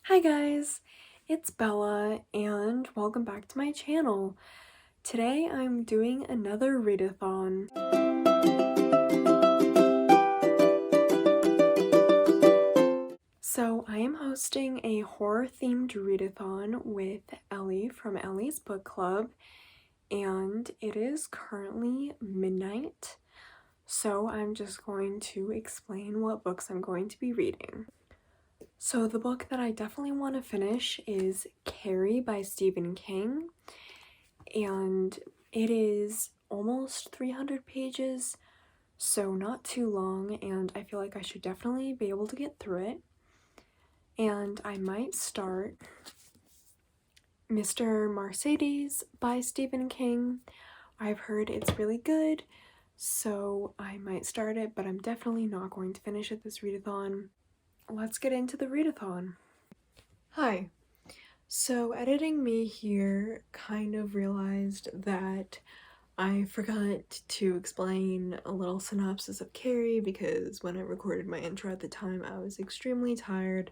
Hi guys, it's Bella and welcome back to my channel. Today I'm doing another readathon. So I am hosting a horror themed readathon with Ellie from Ellie's book club, and it is currently midnight. So I'm just going to explain what books I'm going to be reading. So the book that I definitely want to finish is Carrie by Stephen King, and it is almost 300 pages, so not too long, and I feel like I should definitely be able to get through it. And I might start Mr. Mercedes by Stephen King. I've heard it's really good, so I might start it, but I'm definitely not going to finish it this readathon. Let's get into the readathon. Hi. So editing me here kind of realized that I forgot to explain a little synopsis of Carrie because when I recorded my intro at the time I was extremely tired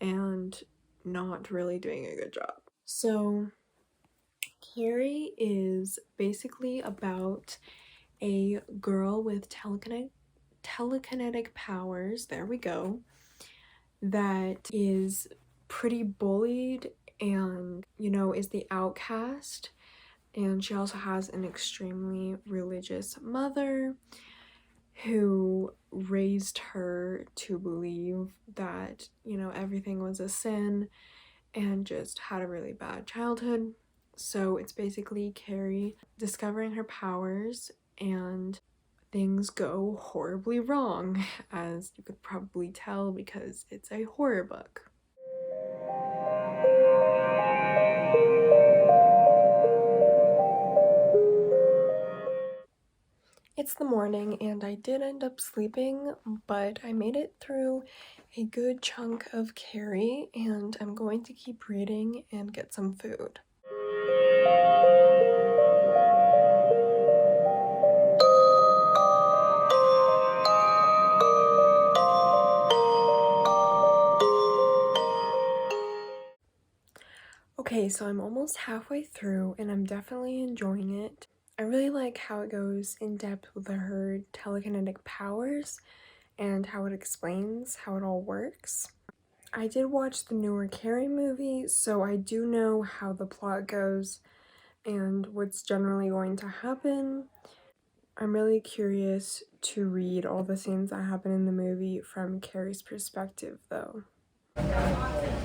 and not really doing a good job. So Carrie is basically about a girl with telekinetic powers, there we go, that is pretty bullied and, is the outcast. And she also has an extremely religious mother who raised her to believe that, everything was a sin and just had a really bad childhood. So it's basically Carrie discovering her powers and things go horribly wrong, as you could probably tell because it's a horror book. It's the morning and I did end up sleeping, but I made it through a good chunk of Carrie and I'm going to keep reading and get some food. Okay, so I'm almost halfway through and I'm definitely enjoying it. I really like how it goes in depth with her telekinetic powers and how it explains how it all works. I did watch the newer Carrie movie, so I do know how the plot goes and what's generally going to happen. I'm really curious to read all the scenes that happen in the movie from Carrie's perspective, though.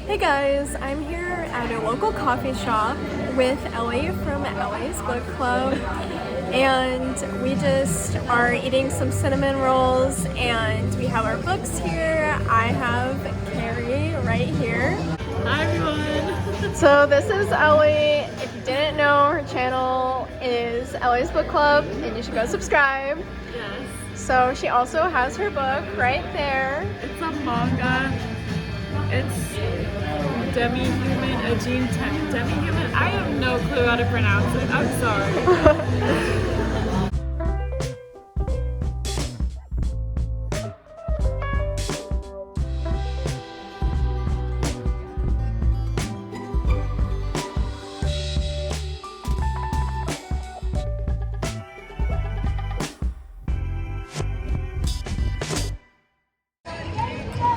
Hey guys, I'm here at a local coffee shop with Ellie from Ellie's book club, and we just are eating some cinnamon rolls and we have our books here. I have Carrie right here. Hi everyone! So this is Ellie. If you didn't know, her channel is Ellie's book club and you should go subscribe. Yes. So she also has her book right there. It's a manga. It's Demi-Human, a Gene Demi-Human? I have no clue how to pronounce it. I'm sorry.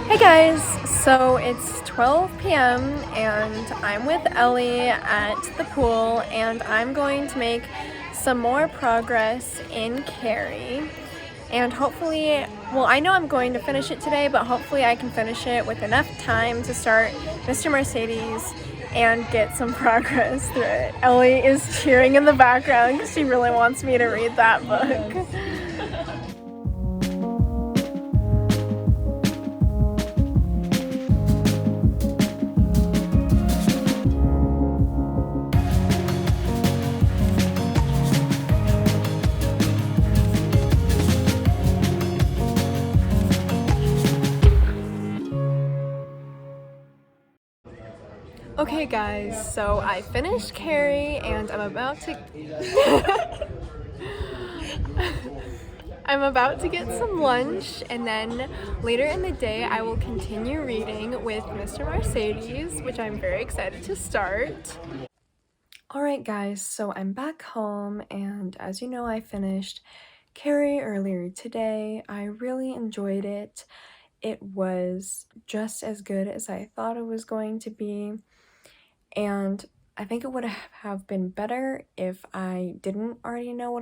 Hey guys, so it's 12 p.m. and I'm with Ellie at the pool and I'm going to make some more progress in Carrie. And hopefully, well, I know I'm going to finish it today, but hopefully I can finish it with enough time to start Mr. Mercedes and get some progress through it. Ellie is cheering in the background because she really wants me to read that book. Okay guys, so I finished Carrie and I'm about to I'm about to get some lunch, and then later in the day I will continue reading with Mr. Mercedes, which I'm very excited to start. Alright guys, so I'm back home, and as you know, I finished Carrie earlier today. I really enjoyed it. It was just as good as I thought it was going to be, and I think it would have been better if I didn't already know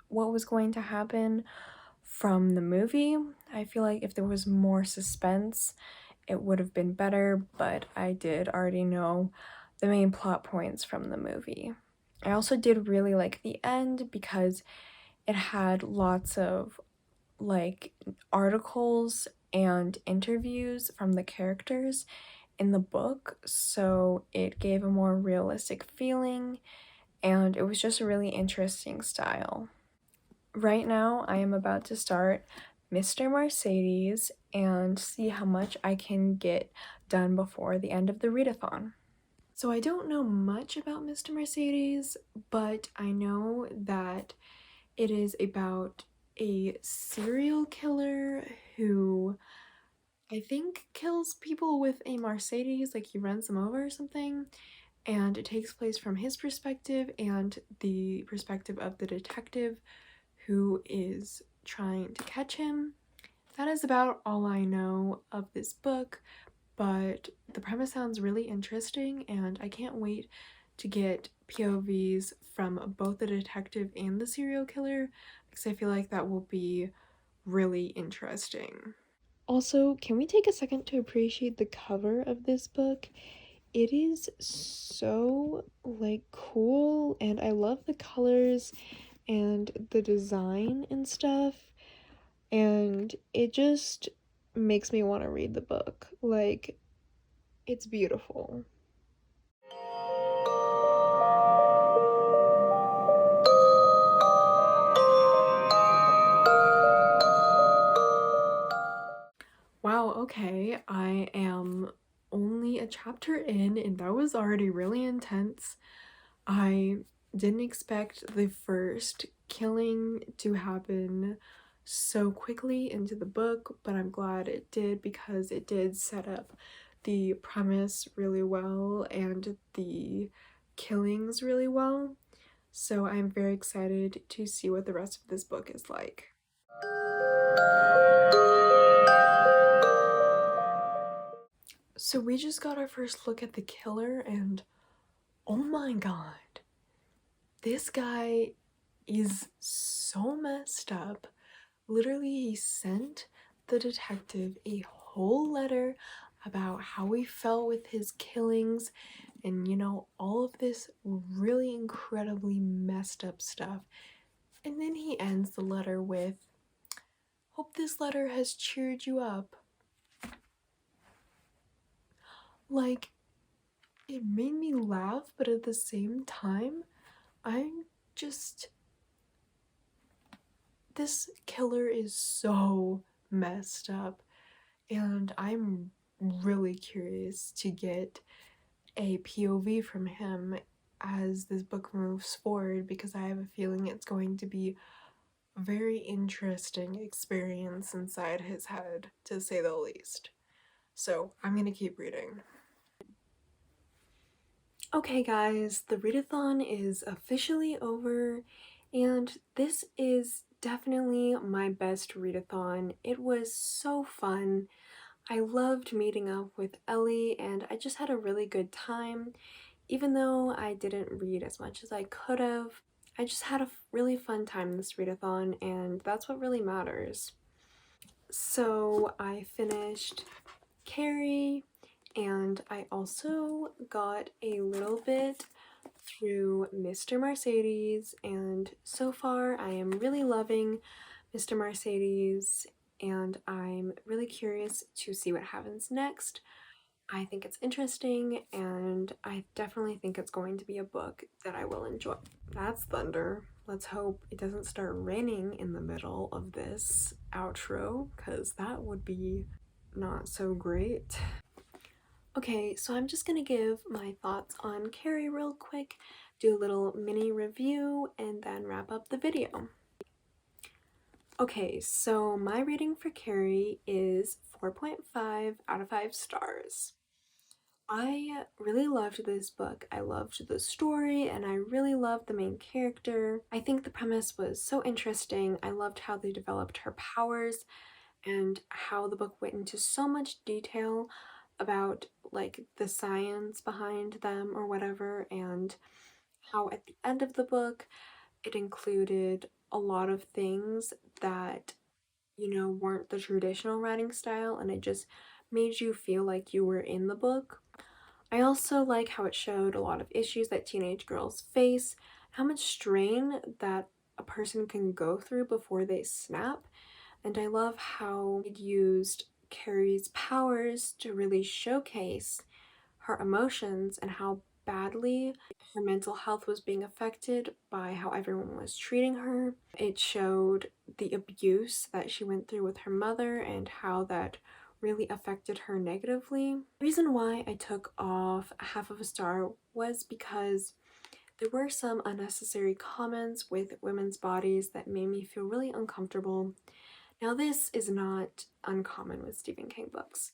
what was going to happen from the movie. I feel like if there was more suspense, it would have been better, but I did already know the main plot points from the movie. I also did really like the end because it had lots of like articles and interviews from the characters in the book, so it gave a more realistic feeling, and it was just a really interesting style. Right now, I am about to start Mr. Mercedes and see how much I can get done before the end of the readathon. So I don't know much about Mr. Mercedes, but I know that it is about a serial killer who I think kills people with a Mercedes, like he runs them over or something, and it takes place from his perspective and the perspective of the detective who is trying to catch him. That is about all I know of this book, but the premise sounds really interesting, and I can't wait to get POVs from both the detective and the serial killer because I feel like that will be really interesting. Also, can we take a second to appreciate the cover of this book? It is so like cool, and I love the colors and the design and stuff, and it just makes me want to read the book. Like, it's beautiful. Wow, okay, I am only a chapter in, and that was already really intense. I didn't expect the first killing to happen so quickly into the book, but I'm glad it did because it did set up the premise really well and the killings really well. So I'm very excited to see what the rest of this book is like. So we just got our first look at the killer, and oh my god, this guy is so messed up. Literally, he sent the detective a whole letter about how he felt with his killings and, you know, all of this really incredibly messed up stuff. And then he ends the letter with, "Hope this letter has cheered you up." Like, it made me laugh, but at the same time, I'm just. This killer is so messed up, and I'm really curious to get a POV from him as this book moves forward because I have a feeling it's going to be a very interesting experience inside his head, to say the least. So I'm gonna keep reading. Okay guys, the readathon is officially over, and this is definitely my best readathon. It was so fun. I loved meeting up with Ellie, and I just had a really good time. Even though I didn't read as much as I could have, I just had a really fun time this readathon, and that's what really matters. So I finished Carrie, and I also got a little bit through Mr. Mercedes, and so far I am really loving Mr. Mercedes, and I'm really curious to see what happens next. I think it's interesting, and I definitely think it's going to be a book that I will enjoy. That's thunder. Let's hope it doesn't start raining in the middle of this outro, because that would be not so great. Okay, so I'm just gonna give my thoughts on Carrie real quick, do a little mini review, and then wrap up the video. Okay, so my rating for Carrie is 4.5 out of 5 stars. I really loved this book. I loved the story and I really loved the main character. I think the premise was so interesting. I loved how they developed her powers and how the book went into so much detail about like the science behind them or whatever, and how at the end of the book it included a lot of things that, you know, weren't the traditional writing style, and it just made you feel like you were in the book. I also like how it showed a lot of issues that teenage girls face, how much strain that a person can go through before they snap, and I love how it used Carrie's powers to really showcase her emotions and how badly her mental health was being affected by how everyone was treating her. It showed the abuse that she went through with her mother and how that really affected her negatively. The reason why I took off half of a star was because there were some unnecessary comments with women's bodies that made me feel really uncomfortable. Now, this is not uncommon with Stephen King books.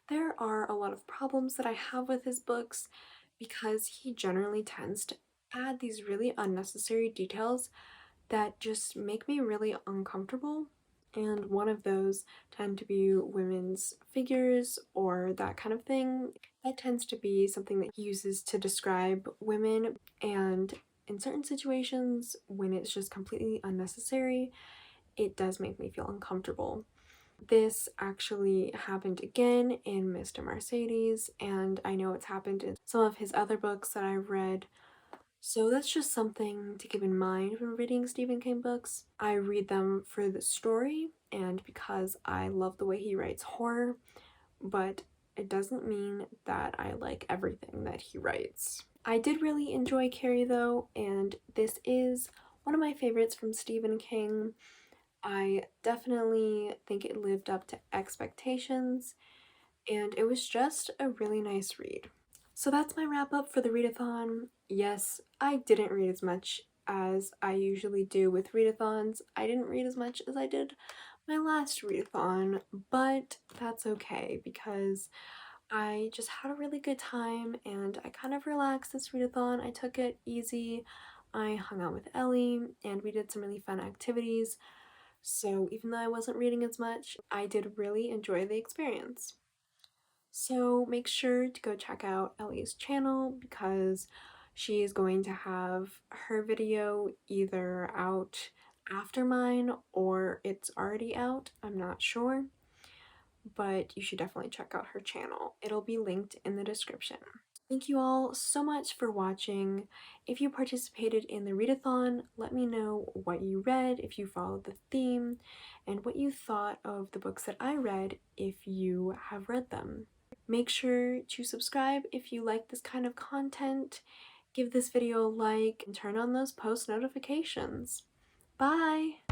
There are a lot of problems that I have with his books because he generally tends to add these really unnecessary details that just make me really uncomfortable. And one of those tend to be women's figures or that kind of thing. That tends to be something that he uses to describe women, and in certain situations, when it's just completely unnecessary, it does make me feel uncomfortable. This actually happened again in Mr. Mercedes, and I know it's happened in some of his other books that I've read. So that's just something to keep in mind when reading Stephen King books. I read them for the story and because I love the way he writes horror, but it doesn't mean that I like everything that he writes. I did really enjoy Carrie though, and this is one of my favorites from Stephen King. I definitely think it lived up to expectations, and it was just a really nice read. So that's my wrap up for the readathon. Yes, I didn't read as much as I usually do with readathons. I didn't read as much as I did my last readathon, but that's okay because I just had a really good time and I kind of relaxed this readathon. I took it easy. I hung out with Ellie and we did some really fun activities. So even though I wasn't reading as much, I did really enjoy the experience. So make sure to go check out Ellie's channel because she is going to have her video either out after mine or it's already out. I'm not sure, but you should definitely check out her channel. It'll be linked in the description. Thank you all so much for watching. If you participated in the readathon, let me know what you read, if you followed the theme, and what you thought of the books that I read if you have read them. Make sure to subscribe if you like this kind of content, give this video a like, and turn on those post notifications. Bye!